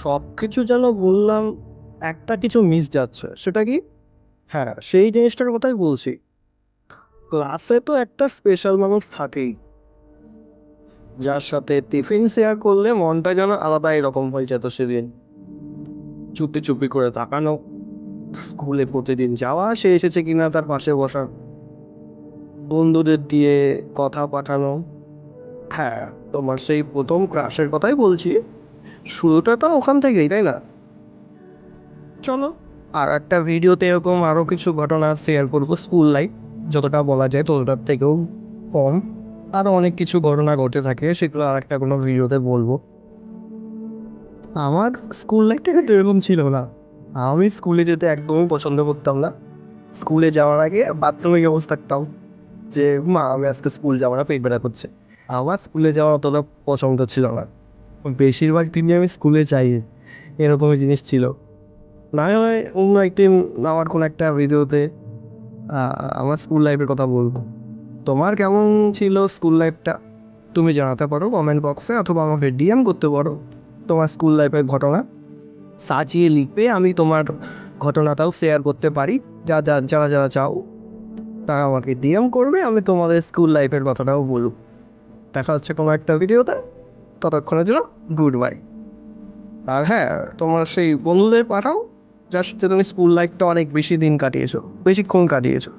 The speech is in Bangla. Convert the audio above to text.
সব কিছু যেন বললাম, একটা কিছু মিস যাচ্ছে। সেটা কি? হ্যাঁ, সেই জিনিসটার কথাই বলছি। ক্লাসে তো একটা স্পেশাল মানুষ থাকেই, যার সাথে টিফিন শেয়ার করলে মনটা যেন আলাদা এরকম হয়ে যেত সেদিন। চুপি চুপি করে তাকানো, স্কুলে প্রতিদিন যাওয়া, সে এসেছে কিনা তার পাশে বসা, বন্ধুদের দিয়ে কথা পাঠানো। হ্যাঁ, তোমার সেই প্রথম ক্রাশের কথাই বলছি। শুরুটা তো ওখান থেকেই, তাই না? চলো, আর একটা ভিডিওতে এরকম আরও কিছু ঘটনা শেয়ার করবো, স্কুল লাইফ যতটা বলা যায় ততটার থেকেও কম। আরও অনেক কিছু ঘটনা ঘটে থাকে, সেগুলো আর একটা কোনো ভিডিওতে বলবো। আমার স্কুল লাইফটা কিন্তু এরকম ছিল না। আমি স্কুলে যেতে একদমই পছন্দ করতাম না। স্কুলে যাওয়ার আগে বাথরুমে গিয়ে বসে থাকতাম যে মা আমি আজকে স্কুল যাবো না, পেট ব্যথা করছে। আমার স্কুলে যাওয়ার অতটা পছন্দ ছিল না। বেশিরভাগ দিনই আমি স্কুলে যাই, এরকমই জিনিস ছিল। না হয় অন্য একদিন আমার কোনো একটা ভিডিওতে আমার স্কুল লাইফের কথা বলবো। তোমার কেমন ছিল স্কুল লাইফটা? তুমি জানাতে পারো কমেন্ট বক্সে, অথবা আমাকে ডিএম করতে পারো তোমার স্কুল লাইফের ঘটনা। সাজিয়ে লিখবে, আমি তোমার ঘটনাটাও শেয়ার করতে পারি। যারা যারা চাও তারা আমাকে ডিএম করবে, আমি তোমাদের স্কুল লাইফের কথাটাও বলব। দেখা হচ্ছে কোনো একটা ভিডিওতে, ততক্ষণের জন্য গুড বাই। আর হ্যাঁ, তোমার সেই বন্ধুদের পাঠাও যার সাথে তুমি স্কুল লাইফটা অনেক বেশি দিন কাটিয়েছো, বেশিক্ষণ কাটিয়েছো।